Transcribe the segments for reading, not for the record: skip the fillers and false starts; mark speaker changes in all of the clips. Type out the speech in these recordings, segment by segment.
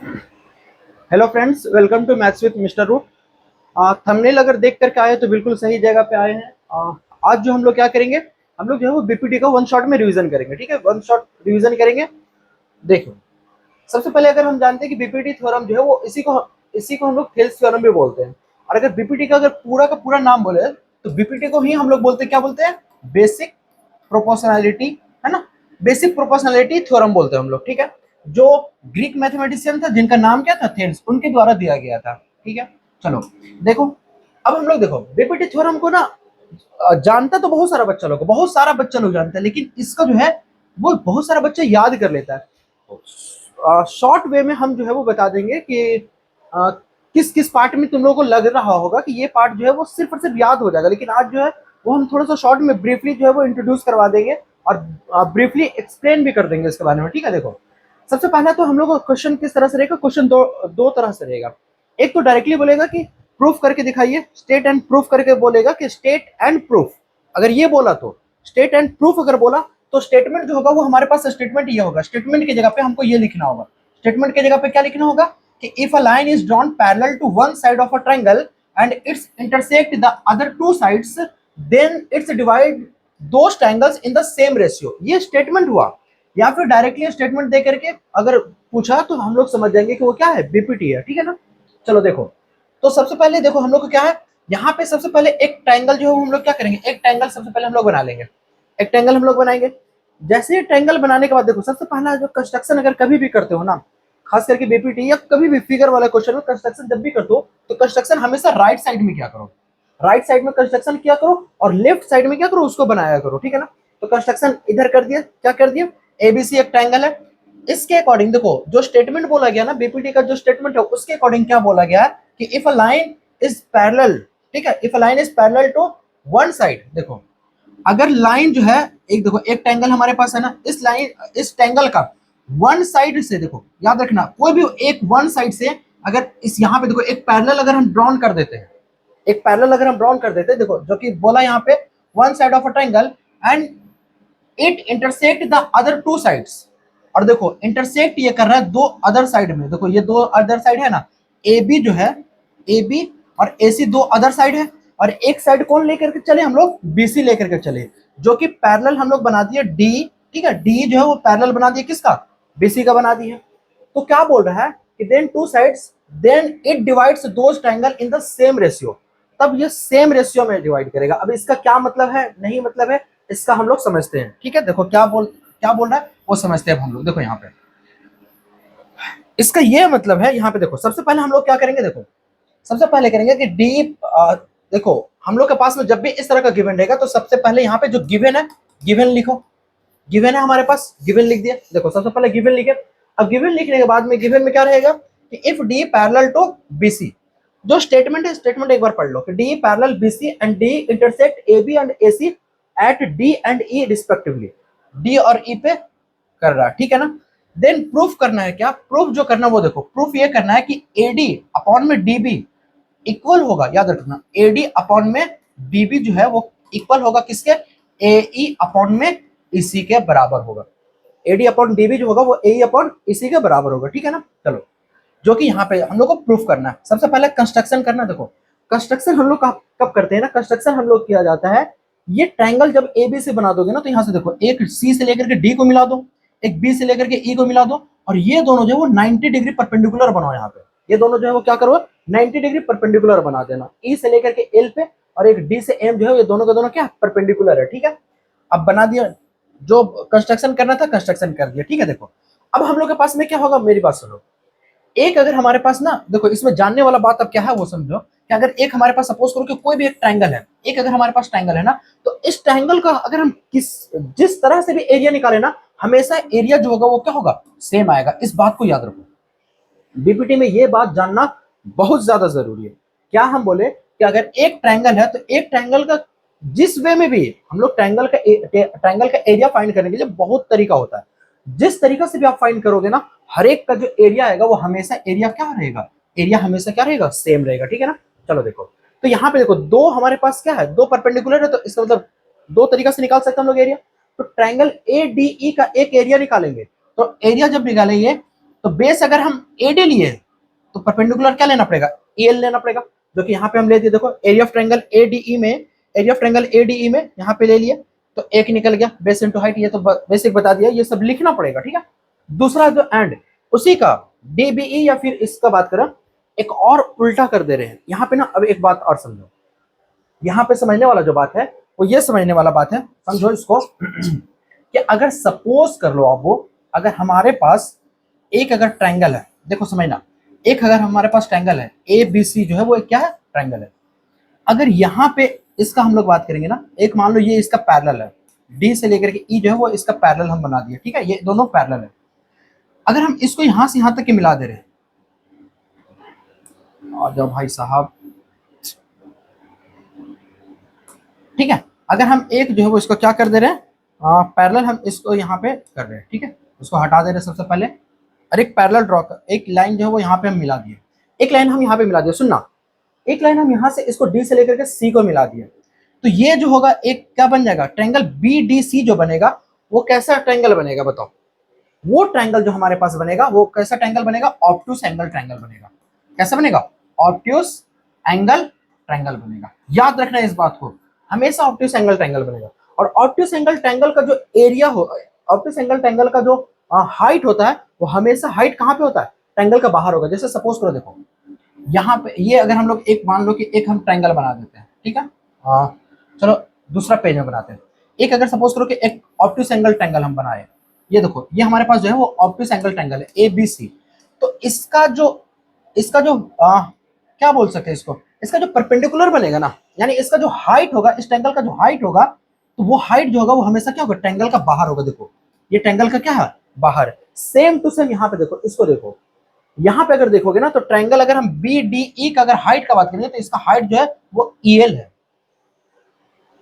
Speaker 1: Hello friends, welcome to maths with mister Root. Thumbnail अगर देख करके आए तो बिल्कुल सही जगह पे आए हैं। आज जो हम लोग क्या करेंगे, हम लोग जो है वो बीपीटी का वन शॉट में रिवीजन करेंगे। ठीक है, वन शॉट रिवीजन करेंगे। देखो, सबसे पहले अगर हम जानते हैं कि बीपीटी थ्योरम जो है वो इसी को हम लोग थेल्स थ्योरम भी बोलते हैं। और अगर बीपीटी का अगर पूरा का पूरा नाम बोले तो बीपीटी को ही हम लोग बोलते हैं, क्या बोलते हैं, बेसिक प्रोपोर्शनैलिटी, है ना। बेसिक प्रोपोर्शनैलिटी थ्योरम बोलते हैं हम लोग। ठीक है, जो ग्रीक मैथमेटिशियन था जिनका नाम क्या था, थेल्स, उनके द्वारा दिया गया था। ठीक है, चलो देखो, अब हम लोग देखो बीपीटी थ्योरम को ना जानता तो बहुत सारा बच्चा लोग, बहुत सारा बच्चा लोग जानता है, लेकिन इसका जो है वो बहुत सारा बच्चा याद कर लेता है। शॉर्ट वे में हम जो है वो बता देंगे कि किस किस पार्ट में तुम लोगों को लग रहा होगा कि ये पार्ट जो है वो सिर्फ और सिर्फ याद हो जाएगा, लेकिन आज जो है वो हम थोड़ा सा शॉर्ट में ब्रीफली जो है वो इंट्रोड्यूस करवा देंगे और ब्रीफली एक्सप्लेन भी कर देंगे इसके बारे में। ठीक है, देखो सबसे पहला तो हम लोग का क्वेश्चन किस तरह से रहेगा, क्वेश्चन दो तरह से रहेगा। एक तो डायरेक्टली बोलेगा कि प्रूफ करके दिखाइए, स्टेट एंड प्रूफ करके बोलेगा कि स्टेट एंड प्रूफ। अगर ये बोला तो स्टेट एंड प्रूफ, अगर बोला तो स्टेटमेंट जो होगा वो हमारे पास स्टेटमेंट ये होगा। स्टेटमेंट की जगह पे हमको ये लिखना होगा। स्टेटमेंट की जगह पे क्या लिखना होगा कि if a line is drawn parallel to one side of a triangle and its intersect the other two sides, then its divide those triangles in the same ratio. ये स्टेटमेंट हुआ। या फिर डायरेक्टली स्टेटमेंट दे करके अगर पूछा तो हम लोग समझ जाएंगे कि वो क्या है, बीपीटी है। ठीक है ना। चलो देखो, तो सबसे पहले देखो हम लोग को क्या है, यहाँ पे सबसे पहले एक ट्रायंगल जो है हम लोग क्या करेंगे, एक ट्रायंगल सबसे पहले हम लोग बना लेंगे। एक ट्रायंगल हम लोग बनाएंगे। जैसे ट्रायंगल बनाने के बाद देखो, सबसे पहला जो कंस्ट्रक्शन अगर कभी भी करते हो ना, खास करके बीपीटी या कभी भी फिगर वाला क्वेश्चन में कंस्ट्रक्शन जब भी करते हो तो कंस्ट्रक्शन हमेशा राइट साइड में क्या करो, राइट साइड में कंस्ट्रक्शन किया करो, और लेफ्ट साइड में क्या करो, उसको बनाया करो। ठीक है ना। तो कंस्ट्रक्शन इधर कर दिया, क्या कर दिया, एबीसी एक ट्रायंगल है। इसके अकॉर्डिंग देखो जो स्टेटमेंट बोला गया ना, बीपीटी का जो स्टेटमेंट है उसके अकॉर्डिंग क्या बोला गया है कि if a line is parallel, ठीक है, if a line is parallel to one side. देखो अगर लाइन जो है, एक देखो एक ट्रायंगल हमारे पास है ना, इस लाइन इस ट्रायंगल का वन साइड से, देखो याद रखना कोई भी एक वन साइड से, अगर इस यहाँ पे देखो एक पैरेलल अगर हम ड्रॉन कर देते हैं, एक पैरेलल अगर हम ड्रॉन कर देते हैं, देखो जो कि बोला यहाँ पे one side of a triangle and it intersect the other two sides. और देखो इंटरसेक्ट ये कर रहा है दो अदर साइड में, देखो ये दो अदर साइड है ना, ए बी जो है, ए बी और ए सी दो अदर साइड है, और एक साइड कौन लेकर के चले, हम लोग बी सी लेकर के चले, जो कि पैरेलल हम लोग बना दिए डी। ठीक है, डी जो है वो पैरेलल बना दिए किसका, बीसी का बना दिए। तो क्या बोल रहा है कि then two sides, then it divides those triangle in the same ratio. तब ये सेम रेशियो में डिवाइड करेगा। अब इसका क्या मतलब है, नहीं मतलब है, इसका हम लोग समझते हैं। ठीक है, देखो क्या बोल रहा है वो समझते हैं हम लोग। देखो यहाँ पे इसका ये मतलब है, यहाँ पे देखो सबसे पहले हम लोग क्या करेंगे, देखो सबसे पहले करेंगे कि डी, देखो हम लोग के पास में जब भी इस तरह का गिवन रहेगा तो सबसे पहले यहाँ पे जो गिवन है, गिवन लिखो। गिवन है हमारे पास, गिवन लिख दिया। देखो सबसे पहले गिवन लिखे। अब गिवन लिखने के बाद में गिवन में क्या रहेगा कि if D parallel to BC, जो स्टेटमेंट है स्टेटमेंट एक बार पढ़ लो कि D parallel BC and D intersect AB and AC at D and E respectively. D और ई पे कर रहा है, ठीक है ना। देन प्रूफ करना है, क्या प्रूफ जो करना वो देखो, प्रूफ ये करना है कि एडी अपॉन में डीबी इक्वल होगा, याद रखना एडी अपॉन में बीबी जो है वो इक्वल होगा किसके, एई अपॉन में इसी के बराबर होगा। एडी अपॉन डीबी जो होगा वो एई अपॉन इसी के बराबर होगा। ठीक है ना। चलो, जो कि यहाँ पे हम लोग को प्रूफ करना है। सबसे पहले कंस्ट्रक्शन करना। देखो कंस्ट्रक्शन हम लोग कब करते हैं ना, कंस्ट्रक्शन हम लोग किया जाता है, ये ट्रायंगल जब ए बी से बना दोगे ना, तो यहाँ से देखो एक सी से लेकर के डी को मिला दो, एक बी से लेकर के ई को मिला दो, और ये दोनों जो है वो 90 डिग्री परपेंडिकुलर बनाओ। यहाँ पे ये दोनों जो है वो क्या करो, 90 डिग्री परपेंडिकुलर बना देना, ई से लेकर के एल पे, और एक डी से एम जो है ये दोनों के दोनों क्या परपेंडिकुलर है। ठीक है, अब बना दिया, जो कंस्ट्रक्शन करना था कंस्ट्रक्शन कर दिया। ठीक है, देखो अब हम लोग के पास में क्या होगा, मेरी बात सुनो। एक अगर हमारे पास ना, देखो इसमें जानने वाला बात अब क्या है वो समझो, कि अगर एक हमारे पास सपोज करो कि कोई भी एक ट्रायंगल है, एक अगर हमारे पास ट्रायंगल है ना, तो इस ट्रायंगल का अगर हम जिस तरह से भी एरिया निकाले ना, हमेशा एरिया जो होगा वो क्या होगा, सेम आएगा। इस बात को याद रखो, बीपीटी में ये बात जानना बहुत ज्यादा जरूरी है। क्या हम बोले कि अगर एक ट्रायंगल है तो एक ट्रायंगल का जिस वे में भी हम लोग ट्रायंगल का एरिया फाइंड करने के लिए बहुत तरीका होता है। जिस तरीका से भी आप फाइंड करोगे ना, हर एक का जो एरिया आएगा वो हमेशा एरिया क्या रहेगा, एरिया हमेशा क्या रहेगा, सेम रहेगा। ठीक है ना। चलो देखो, तो यहाँ पे देखो दो हमारे पास क्या है, दो परपेंडिकुलर है, तो इसका मतलब दो तरीका से निकाल सकते हैं हम लोग एरिया। तो ट्रायंगल ए डी ई का एक एरिया निकालेंगे, तो एरिया जब निकालेंगे तो बेस अगर हम एडी लिए तो परपेंडिकुलर क्या लेना पड़ेगा, एल लेना पड़ेगा, जो कि यहाँ पे हम ले दिए। देखो एरिया ऑफ ट्रायंगल एडीई में, एरिया ऑफ ट्रायंगल एडीई में यहाँ पे ले लिया तो एक निकल गया, बेस इनटू हाइट, ये तो बेसिक बता दिया, ये सब लिखना पड़ेगा, ठीक है। दूसरा जो एंड उसी का डीबीई या फिर इसका बात करें, एक और उल्टा कर दे रहे हैं यहाँ पे ना। अब एक बात और समझो, यहाँ पे समझने वाला जो बात है वो ये समझने वाला बात है, समझो इसको कि अगर सपोज कर लो आप, वो अगर हमारे पास एक अगर ट्रायंगल है, देखो समझना, एक अगर हमारे पास ट्रायंगल है ए बी सी जो है वो एक क्या है, ट्रायंगल है। अगर यहाँ पे इसका हम लोग बात करेंगे ना, एक मान लो ये इसका पैरेलल है, डी से लेकर के ई जो है वो इसका पैरेलल हम बना दिए, ठीक है, ये दोनों पैरेलल है। अगर हम इसको यहां से यहां तक के मिला दे रहे हैं, और जब भाई साहब, ठीक है, अगर हम एक जो है वो इसको क्या कर दे रहे हैं, पैरेलल हम इसको यहाँ पे कर रहे हैं, ठीक है, उसको हटा दे रहे हैं सबसे पहले, और एक पैरेलल ड्रॉ कर, एक लाइन जो है वो यहाँ पे हम मिला दिए, एक लाइन हम यहाँ पे मिला दिए, सुनना, एक लाइन हम यहाँ से इसको डी से लेकर के सी को मिला दिए, तो ये जो होगा एक क्या बन जाएगा, ट्रायंगल बी डी सी जो बनेगा वो कैसा ट्रायंगल बनेगा बताओ। वो ट्रायंगल जो हमारे पास बनेगा वो कैसा ट्रायंगल बनेगा, ऑब्ट्यूस एंगल ट्रायंगल बनेगा। कैसा बनेगा, ऑब्ट्यूस एंगल ट्रायंगल बनेगा। याद रखना इस बात को, हमेशा ऑब्ट्यूस एंगल ट्रायंगल बनेगा। और ऑब्ट्यूस एंगल ट्रायंगल का जो एरिया हो, ऑब्ट्यूस एंगल ट्रायंगल का जो हाइट होता है वो हमेशा हाइट कहाँ पे होता है, ट्रायंगल का बाहर होगा। जैसे सपोज करो, देखो यहाँ पे ये अगर हम लोग एक मान लो कि एक हम ट्रायंगल बना देते हैं, ठीक है, चलो दूसरा पेज में बनाते हैं। एक अगर सपोज करो कि एक ऑब्ट्यूस एंगल ट्रायंगल हम बनाए, ये देखो ये हमारे पास जो है वो ऑब्ट्यूस एंगल ट्रायंगल है ए बी सी। तो इसका जो क्या बोल सकते हैं इसको, इसका जो परपेंडिकुलर बनेगा ना, यानी इसका जो हाइट होगा, इस ट्रायंगल का जो हाइट होगा, तो वो हाइट जो होगा वो हमेशा क्या होगा, ट्रायंगल का बाहर होगा। देखो ये ट्रायंगल का क्या है, बाहर। सेम टू सेम यहाँ पे देखो, इसको देखो, यहाँ पे अगर देखोगे ना तो ट्रायंगल अगर हम बी डी ई का अगर हाइट का बात करेंगे तो इसका हाइट जो है वो ईएल है।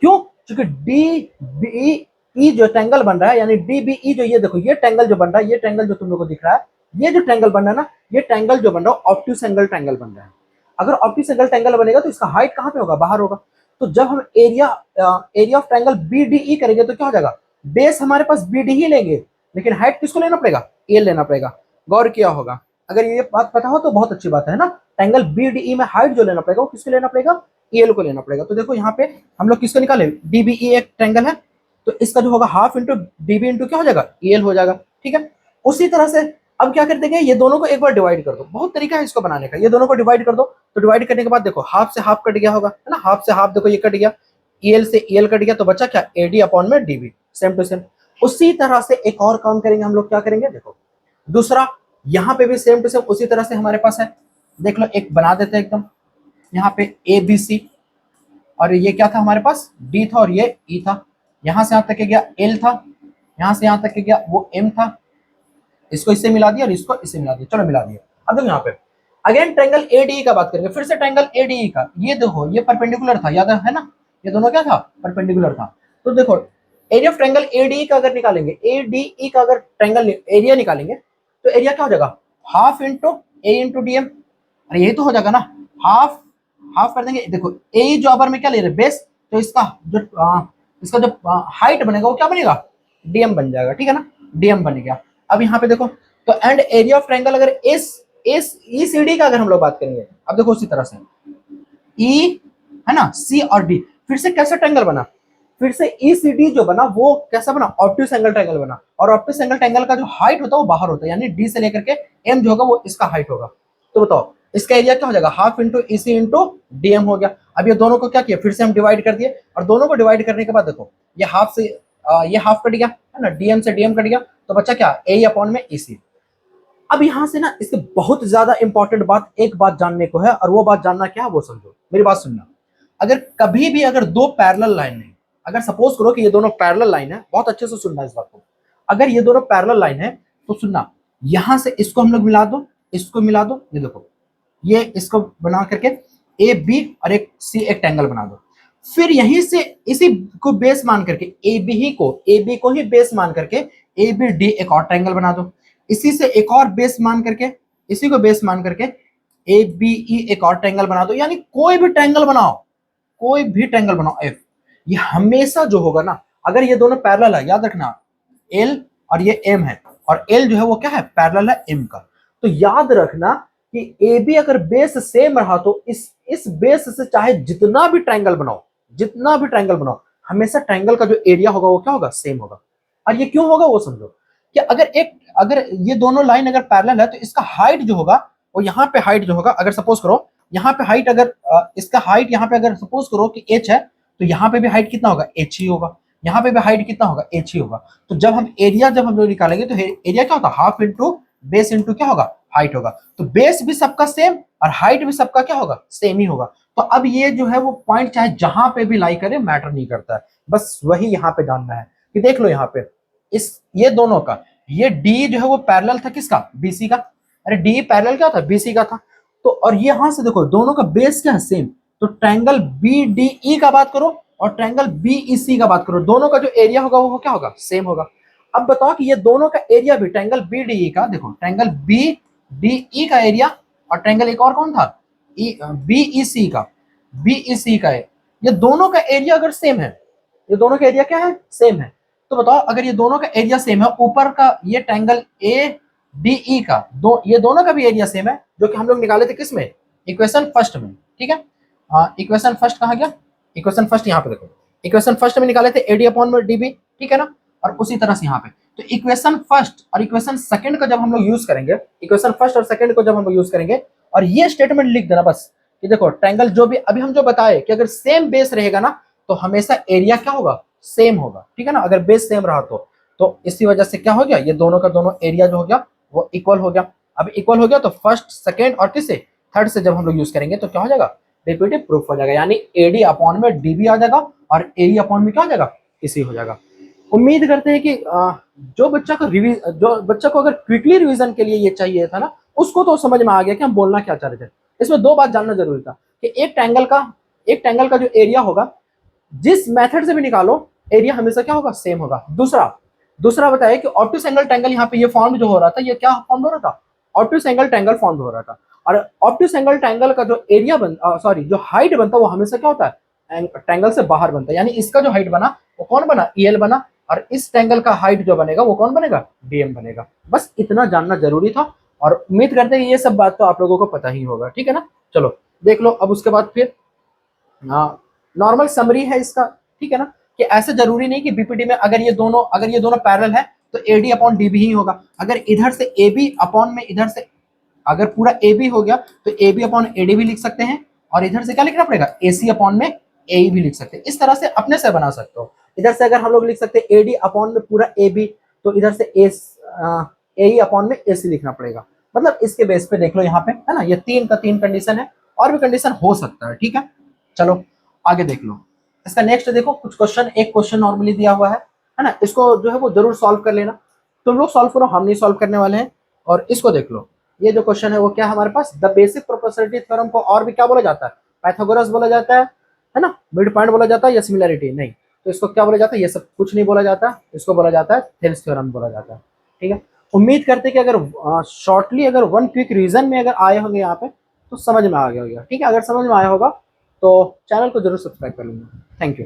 Speaker 1: क्यों, क्योंकि डी बी ई जो ट्रायंगल बन रहा है, यानी डी बी ई जो, ये देखो ये ट्रायंगल जो बन रहा है, ये ट्रायंगल जो तुम लोग को दिख रहा है, ये जो ट्रायंगल बन रहा है ना, ये ट्रायंगल जो बन रहा है ऑब्ट्यूस एंगल ट्रायंगल बन रहा है। अगर ऑब्ट्यूस एंगल ट्रायंगल बनेगा तो इसका हाइट कहाँ पे होगा, बाहर होगा। तो जब हम area of triangle B D E करेंगे तो क्या हो जाएगा, बेस हमारे पास बी डी ही लेंगे, लेकिन हाइट किसको लेना पड़ेगा, ए लेना पड़ेगा। गौर किया होगा, अगर ये बात पता हो तो बहुत अच्छी बात है ना। ट्रायंगल बी डी ई में हाइट जो लेना पड़ेगा वो किसको लेना पड़ेगा, ईएल को लेना पड़ेगा। तो देखो यहाँ पे हम लोग किसको निकाले, डीबीई एक ट्रायंगल है, तो इसका जो होगा हाफ इंटू डीबी इंटू क्या हो जाएगा, ईएल हो जाएगा, ठीक है। उसी तरह से अब क्या कर देंगे, ये दोनों को एक बार डिवाइड कर दो, बहुत तरीका है इसको बनाने का, ये दोनों को डिवाइड कर दो। तो डिवाइड करने के बाद देखो हाफ से हाफ कट गया होगा, है ना, हाफ से हाफ देखो ये कट गया, ईएल से ईएल कट गया, तो बचा क्या, एडी अपॉन में डीबी, सेम टू सेम। उसी तरह से एक और काम करेंगे हम लोग, क्या करेंगे, देखो दूसरा, यहाँ पे भी सेम टू सेम उसी तरह से हमारे पास है, देख लो एक बना देते हैं एकदम, यहाँ पे ए बी सी, और ये क्या था हमारे पास, डी था और ये ई था, यहाँ से यहाँ तक के गया एल था, यहाँ से यहाँ तक के गया वो एम था, इसको इससे मिला दिया और इसको इससे मिला दिया, चलो मिला दिया। अब देखो यहाँ पे अगेन ट्रायंगल एडीई का बात करेंगे, फिर से ट्रायंगल एडीई का, ये देखो ये परपेंडिकुलर था, याद है ना, ये दोनों क्या था, परपेंडिकुलर था। तो देखो एरिया ऑफ ट्रायंगल एडीई का अगर निकालेंगे, एडीई का अगर ट्रायंगल एरिया निकालेंगे तो एरिया क्या हो जाएगा, हाफ इंटू ए इंटू डीएम, अरे यही तो हो जाएगा ना, हाफ हाफ कर देंगे। देखो ए जो अपर में क्या ले रहे, बेस, तो इसका जो हाइट बनेगा वो क्या बनेगा, डीएम बन जाएगा, ठीक है ना, डीएम बन गया। अब यहाँ पे देखो, तो एंड एरिया ऑफ ट्रायंगल अगर S S E C D का अगर हम लोग बात करेंगे, अब देखो उसी तरह से ई है ना, सी और डी, फिर से कैसा ट्रायंगल बना, फिर से ई सी डी जो बना वो कैसा बना, ऑब्ट्यूस एंगल ट्रायंगल बना। और ऑब्ट्यूस एंगल ट्रायंगल का जो हाइट होता है वो बाहर होता है, यानी डी से लेकर के एम जो होगा वो इसका हाइट होगा। तो बताओ इसका एरिया क्या हो जाएगा, हाफ इंटू ई सी इंटू डीएम हो गया। अब ये दोनों को क्या किया, फिर से हम डिवाइड कर दिए, और दोनों को डिवाइड करने के बाद देखो ये हाफ से ये हाफ कट गया, है ना, डीएम से डीएम कट गया, तो बच्चा क्या, ए अपॉन में ई सी। अब यहां से ना इसके बहुत ज्यादा इंपॉर्टेंट बात, एक बात जानने को है, और वो बात जानना क्या है वो समझो, मेरी बात सुनना। अगर कभी भी अगर दो पैरेलल लाइन है, अगर सपोज करो कि ये दोनों पैरेलल लाइन है, बहुत अच्छे से सुनना इस बात को, अगर ये दोनों पैरेलल लाइन है तो सुनना, यहां से इसको हम लोग मिला दो, इसको मिला दो, ये देखो ये इसको बना करके ए बी और एक सी एक ट्रायंगल बना दो। फिर यहीं से इसी को बेस मान करके ए बी को ही बेस मान करके ए बी डी एक और ट्रायंगल बना दो, इसी से एक और बेस मान करके, इसी को बेस मान करके ए बी ई एक और ट्रायंगल बना दो। यानी कोई भी ट्रायंगल बनाओ, कोई भी ट्रायंगल बनाओ एफ, ये हमेशा जो होगा ना, अगर ये दोनों पैरेलल है, याद रखना एल और ये एम है, और एल जो है वो क्या है, पैरेलल है एम का, तो याद रखना कि ए बी अगर बेस सेम रहा तो इस बेस से चाहे जितना भी ट्रायंगल बनाओ, जितना भी ट्रायंगल बनाओ, हमेशा ट्रायंगल का जो एरिया होगा वो क्या होगा, सेम होगा। और ये क्यों होगा वो समझो कि अगर ये दोनों लाइन अगर पैरेलल है तो इसका हाइट जो होगा वो यहाँ पे हाइट जो होगा, अगर सपोज करो यहाँ पे हाइट अगर इसका हाइट यहाँ पे अगर सपोज करो कि h है तो यहाँ पे भी हाइट कितना होगा, h ही होगा। यहाँ पे भी हाइट कितना होगा, h ही होगा। तो जब हम लोग निकालेंगे तो एरिया क्या होता है, हाफ इंटू बेस इंटू क्या होगा, हाइट होगा। तो बेस भी सबका सेम और हाइट भी सबका क्या होगा, सेम ही होगा। तो अब ये जो है वो पॉइंट चाहे जहां पे भी लाई करे मैटर नहीं करता है, बस वही यहाँ पे जानना है कि देख लो यहाँ पे ये दोनों का ये डी जो है वो पैरेलल था किसका, बीसी का। अरे डी पैरेलल क्या था, बीसी का था। तो और ये यहां से देखो दोनों का बेस क्या है, सेम। तो ट्रायंगल बी डी ई का बात करो और ट्रायंगल बी ई सी का बात करो, दोनों का जो एरिया होगा वो क्या होगा, सेम होगा। अब बताओ कि ये दोनों का एरिया भी ट्रायंगल बी डी ई का, देखो ट्रायंगल बी डी ई का एरिया और ट्रायंगल एक और कौन था, बी ई सी का, बी ई सी का है। ये दोनों का एरिया अगर सेम है, ये दोनों का एरिया क्या है, सेम है। तो बताओ अगर ये दोनों का एरिया सेम है, ऊपर का ये ट्रायंगल ए डी ई का ये दोनों का भी एरिया सेम है, जो कि हम लोग निकाले थे किसमें, इक्वेशन फर्स्ट में, ठीक है। इक्वेशन फर्स्ट कहाँ गया, इक्वेशन फर्स्ट यहाँ पे देखो, इक्वेशन फर्स्ट में निकाले थे एडी अपॉन में डीबी, ठीक है ना। और उसी तरह से यहाँ पे तो इक्वेशन फर्स्ट और इक्वेशन सेकंड का जब हम लोग यूज करेंगे, इक्वेशन फर्स्ट और सेकंड को जब हम लोग यूज करेंगे और ये स्टेटमेंट लिख देना बस कि देखो ट्रायंगल जो भी अभी हम जो बताए कि अगर सेम बेस रहेगा ना तो हमेशा एरिया क्या होगा, सेम होगा, ठीक है ना। अगर बेस सेम रहा तो इसी वजह से क्या हो गया, ये दोनों का दोनों एरिया जो हो गया वो इक्वल हो गया। अब इक्वल हो गया तो फर्स्ट सेकंड और किससे, थर्ड से जब हम लोग यूज करेंगे तो क्या हो जाएगा, रिपीटिव प्रूफ हो जाएगा, यानी एडी अपॉन में डीबी आ जाएगा और एई अपॉन में क्या हो जाएगा, इसी हो जाएगा। उम्मीद करते हैं कि जो बच्चा को अगर क्विकली रिवीजन के लिए ये चाहिए था ना, उसको तो समझ में आ गया कि हम बोलना क्या चाह रहे थे। इसमें दो बात जानना जरूरी था कि एक ट्रायंगल का जो एरिया होगा जिस मेथड से भी निकालो एरिया हमेशा क्या होगा, सेम होगा। दूसरा बताया कि ऑब्टयूस एंगल ट्रायंगल यहाँ पे ये फॉर्म जो हो रहा था, ये क्या फॉर्म हो रहा था, ऑब्टयूस एंगल ट्रायंगल फॉर्म हो रहा था। और ऑब्टयूस एंगल ट्रायंगल का जो एरिया जो हाइट बनता है वो हमेशा क्या होता है, ट्रायंगल से बाहर बनता है। यानी इसका जो हाइट बना वो कौन बना, ईएल बना, और इस ट्रायंगल का हाइट जो बनेगा वो कौन बनेगा, डीएम बनेगा। बस इतना जानना जरूरी था और उम्मीद करते हैं कि ये सब बात तो आप लोगों को पता ही होगा, ठीक है ना। चलो देख लो अब उसके बाद फिर नॉर्मल समरी है इसका, ठीक है ना, कि ऐसे जरूरी नहीं कि बीपीडी में अगर ये दोनों पैरेलल है तो एडी अपॉन डीबी ही होगा। अगर इधर से ए बी अपॉन में इधर से अगर पूरा ए बी हो गया तो ए बी अपॉन एडी भी लिख सकते हैं, और इधर से क्या लिखना पड़ेगा, ए सी अपॉन में ए भी लिख सकते हैं। इस तरह से अपने से बना सकते हो। इधर से अगर हम लोग लिख सकते हैं एडी अपॉन में पूरा ए बी, तो इधर से ए अपॉन में ए सी लिखना पड़ेगा। मतलब इसके बेस पे देख लो यहाँ पे, है ना, ये 3 का 3 कंडीशन है, और भी कंडीशन हो सकता है, ठीक है। चलो आगे देख लो इसका नेक्स्ट देखो, कुछ क्वेश्चन, एक क्वेश्चन नॉर्मली दिया हुआ है ना, इसको जो है वो जरूर सॉल्व कर लेना। तुम लोग सॉल्व करो, हम नहीं सॉल्व करने वाले हैं। और इसको देख लो, ये जो क्वेश्चन है वो क्या है हमारे पास, द बेसिक प्रोपोर्शनलिटी थ्योरम को और भी क्या बोला जाता है, पाइथागोरस बोला जाता है ना, मिड पॉइंट बोला जाता है या सिमिलरिटी, नहीं तो इसको क्या बोला जाता है, ये सब कुछ नहीं बोला जाता, इसको बोला जाता है थेल्स थ्योरम बोला जाता है, ठीक है। उम्मीद करते हैं कि अगर शॉर्टली अगर वन क्विक रीजन में अगर आए होंगे यहाँ पे तो समझ में आ गया होगा, ठीक है। अगर समझ में आया होगा तो चैनल को जरूर सब्सक्राइब कर लूंगा। Thank you.